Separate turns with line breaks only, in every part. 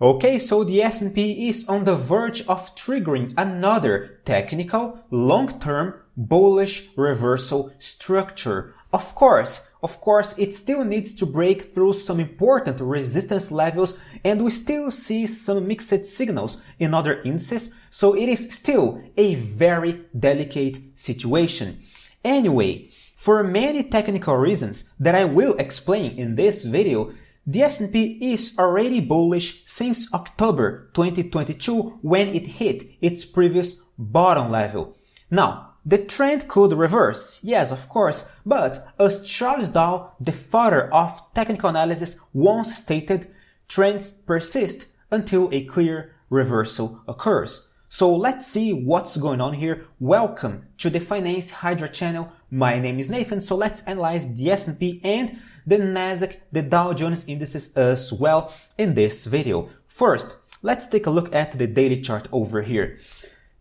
Okay, so the S&P is on the verge of triggering another technical, long-term, bullish reversal structure. Of course, it still needs to break through some important resistance levels, and we still see some mixed signals in other indices, so it is still a very delicate situation. Anyway, for many technical reasons that I will explain in this video, the S&P is already bullish since October 2022 when it hit its previous bottom level. Now, the trend could reverse, yes, of course, but as Charles Dow, the father of technical analysis, once stated, trends persist until a clear reversal occurs. So let's see what's going on here. Welcome to the Finance Hydra channel. My name is Nathan, so let's analyze the S&P and the NASDAQ, the Dow Jones indices as well in this video. First, let's take a look at the daily chart over here.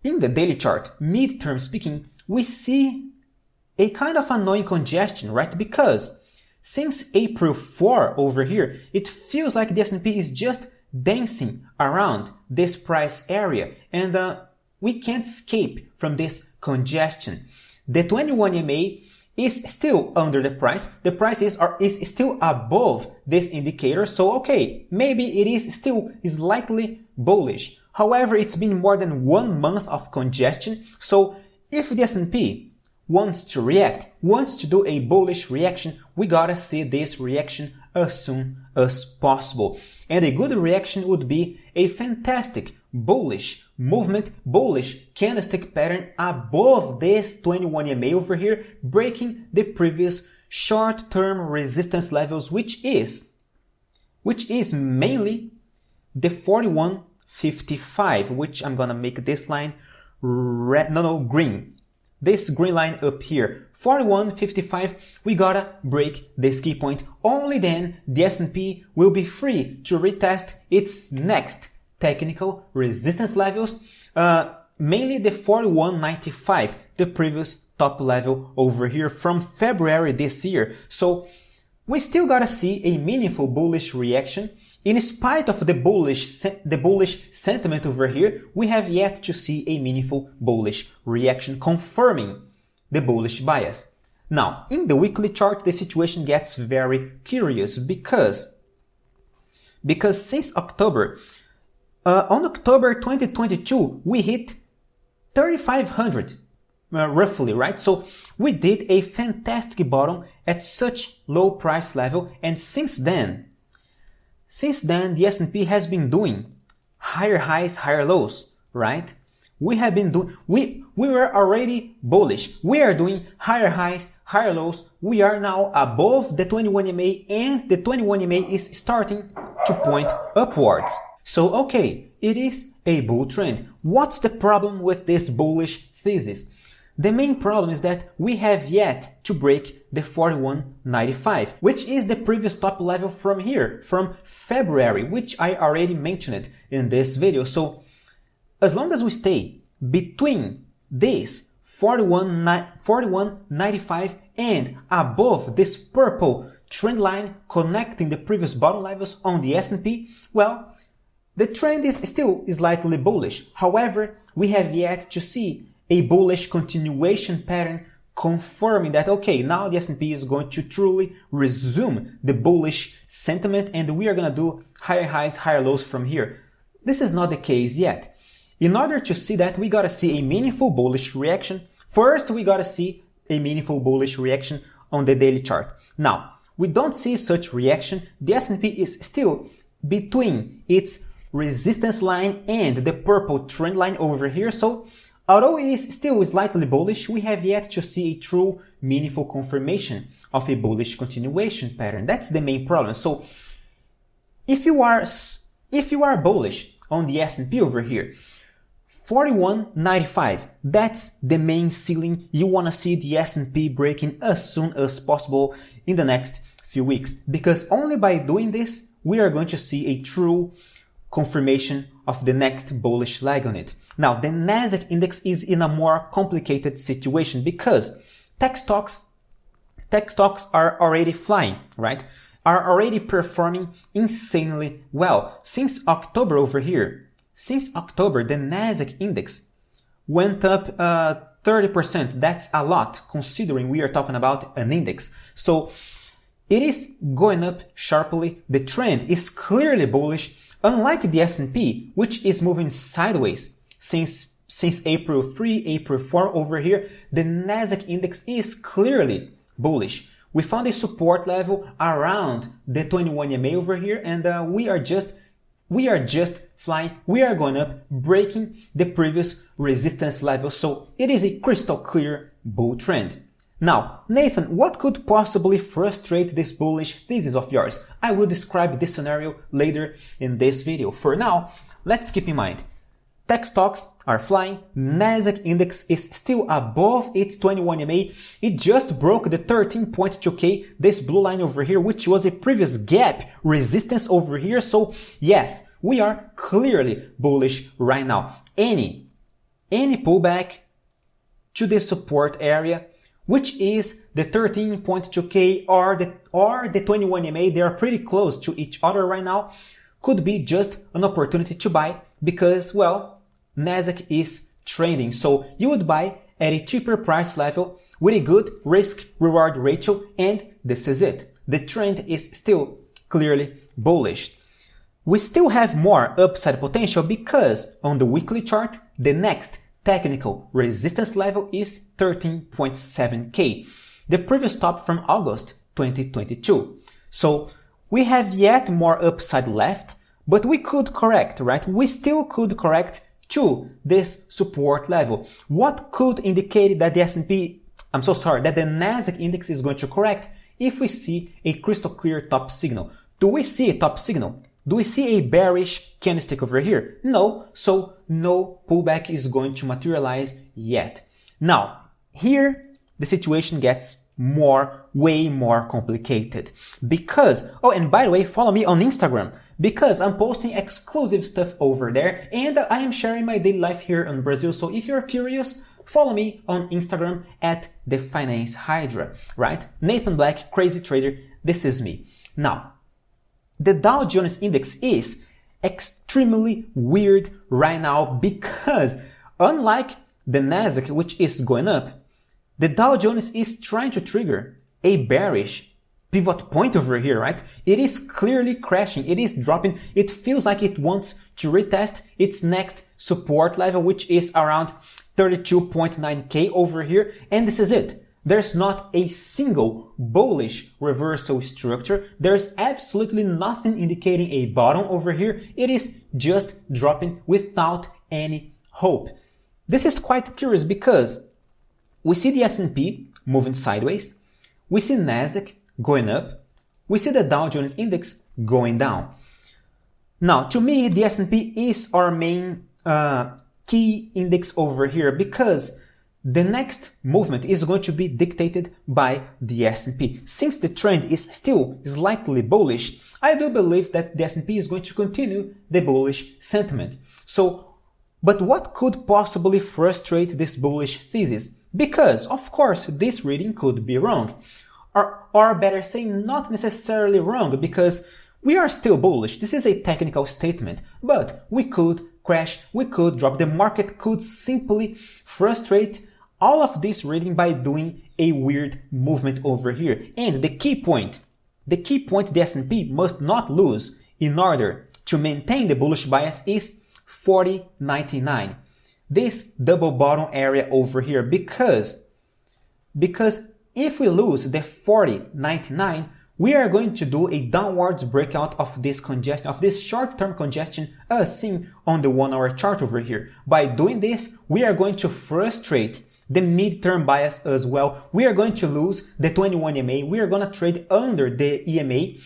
In the daily chart, mid-term speaking, we see a kind of annoying congestion, right? Because since April 4 over here, it feels like the S&P is just dancing around this price area, and we can't escape from this congestion. The 21 EMA is still under the price. The price is still above this indicator, so okay, maybe it is still slightly bullish. However, it's been more than 1 month of congestion, so if the S&P wants to react, wants to do a bullish reaction, we gotta see this reaction as soon as possible. And a good reaction would be a fantastic bullish movement, bullish candlestick pattern above this 21 EMA over here, breaking the previous short-term resistance levels, which is mainly the 41.55, which I'm gonna make this line green. This green line up here, 41.55, we gotta break this key point. Only then the S&P will be free to retest its next technical resistance levels, mainly the 41.95, the previous top level over here from February this year. So we still gotta see a meaningful bullish reaction. In spite of the bullish sentiment over here, we have yet to see a meaningful bullish reaction confirming the bullish bias. Now, in the weekly chart, the situation gets very curious because since October, on October 2022, we hit 3,500 roughly, right? So we did a fantastic bottom at such low price level, and since then, the S&P has been doing higher highs, higher lows, right? We were already bullish. We are doing higher highs, higher lows. We are now above the 21 EMA, and the 21 EMA is starting to point upwards. So, okay, it is a bull trend. What's the problem with this bullish thesis? The main problem is that we have yet to break the 41.95, which is the previous top level from here, from February, which I already mentioned in this video. So as long as we stay between this 41.95 and above this purple trend line connecting the previous bottom levels on the S&P, well, the trend is still slightly bullish. However, we have yet to see a bullish continuation pattern confirming that, okay, now the S&P is going to truly resume the bullish sentiment and we are going to do higher highs, higher lows from here. This is not the case yet. In order to see that, we got to see a meaningful bullish reaction. First, we got to see a meaningful bullish reaction on the daily chart. Now, we don't see such reaction. The S&P is still between its resistance line and the purple trend line over here. So although it is still slightly bullish, we have yet to see a true meaningful confirmation of a bullish continuation pattern. That's the main problem. So if you are bullish on the S&P over here, 41.95, that's the main ceiling. You want to see the S&P breaking as soon as possible in the next few weeks, because only by doing this, we are going to see a true confirmation of the next bullish leg on it. Now, the NASDAQ index is in a more complicated situation because tech stocks are already flying, right? are already performing insanely well. Since October over here, since October, the NASDAQ index went up 30%. That's a lot considering we are talking about an index. So it is going up sharply. The trend is clearly bullish, unlike the S&P, which is moving sideways since April 3, April 4 over here. The NASDAQ index is clearly bullish. We found a support level around the 21 EMA over here, and we are just flying. We are going up, breaking the previous resistance level. So it is a crystal clear bull trend. Now, Nathan, what could possibly frustrate this bullish thesis of yours? I will describe this scenario later in this video. For now, let's keep in mind, tech stocks are flying, NASDAQ index is still above its 21 EMA. It just broke the 13.2K, this blue line over here, which was a previous gap resistance over here. So yes, we are clearly bullish right now. Any pullback to the support area, which is the 13.2K or the 21 EMA, they are pretty close to each other right now, could be just an opportunity to buy because, well, NASDAQ is trending. So you would buy at a cheaper price level with a good risk-reward ratio, and this is it. The trend is still clearly bullish. We still have more upside potential because on the weekly chart, the next technical resistance level is 13.7K, the previous top from August 2022. So we have yet more upside left, but we could correct, right? We still could correct to this support level. What could indicate that the that the NASDAQ index is going to correct if we see a crystal clear top signal? Do we see a top signal? Do we see a bearish candlestick over here? No, so no pullback is going to materialize yet. Now, here the situation gets way more complicated because, oh, and by the way, follow me on Instagram because I'm posting exclusive stuff over there and I am sharing my daily life here in Brazil. So if you're curious, follow me on Instagram at the Finance Hydra, right? Nathan Black, crazy trader. This is me. Now, the Dow Jones index is extremely weird right now because unlike the NASDAQ, which is going up, the Dow Jones is trying to trigger a bearish pivot point over here, right? It is clearly crashing. It is dropping. It feels like it wants to retest its next support level, which is around 32.9K over here. And this is it. There's not a single bullish reversal structure. There's absolutely nothing indicating a bottom over here. It is just dropping without any hope. This is quite curious because we see the S&P moving sideways. We see NASDAQ going up. We see the Dow Jones index going down. Now, to me, the S&P is our main key index over here because the next movement is going to be dictated by the S&P. Since the trend is still slightly bullish, I do believe that the S&P is going to continue the bullish sentiment. But what could possibly frustrate this bullish thesis? Because, of course, this reading could be wrong. Or better say, not necessarily wrong, because we are still bullish. This is a technical statement, but we could crash, we could drop. The market could simply frustrate all of this reading by doing a weird movement over here. And the key point the S&P must not lose in order to maintain the bullish bias is 40.99. This double bottom area over here, because if we lose the 40.99, we are going to do a downwards breakout of this congestion, of this short-term congestion as seen on the 1-hour chart over here. By doing this, we are going to frustrate the mid-term bias as well. We are going to lose the 21 EMA. We are going to trade under the EMA.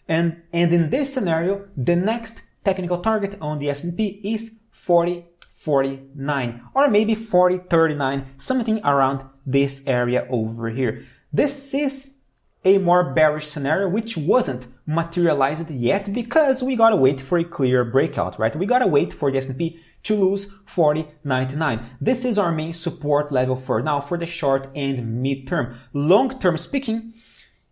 And in this scenario, the next technical target on the S&P is 40.49 or maybe 40.39, something around this area over here. This is a more bearish scenario which wasn't materialized yet because we gotta wait for a clear breakout, right? We gotta wait for the S&P to lose 40.99. This is our main support level for now for the short and mid-term. Long-term speaking,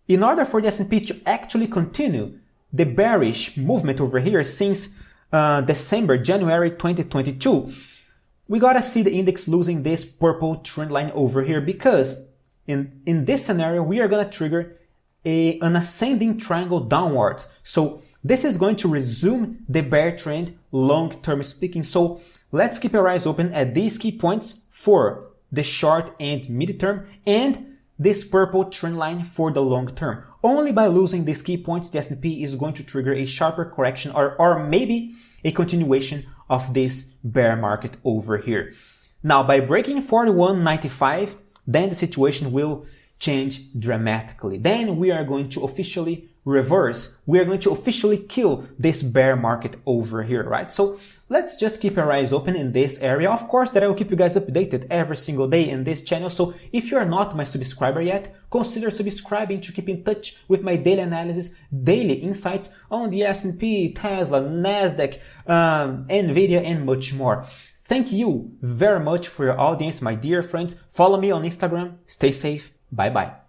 in order for the S&P to actually continue the bearish movement over here since January 2022, we gotta see the index losing this purple trend line over here, because in this scenario, we are gonna trigger an ascending triangle downwards. So this is going to resume the bear trend long-term speaking. So let's keep our eyes open at these key points for the short and mid-term, and this purple trend line for the long term. Only by losing these key points, the S&P is going to trigger a sharper correction or maybe a continuation of this bear market over here. Now, by breaking 41.95, then the situation will change dramatically. Then we are going to officially reverse. We are going to officially kill this bear market over here, right? So let's just keep our eyes open in this area. Of course, that I will keep you guys updated every single day in this channel. So if you are not my subscriber yet, consider subscribing to keep in touch with my daily analysis, daily insights on the S&P, Tesla, NASDAQ, Nvidia, and much more. Thank you very much for your audience, my dear friends. Follow me on Instagram. Stay safe. Bye-bye.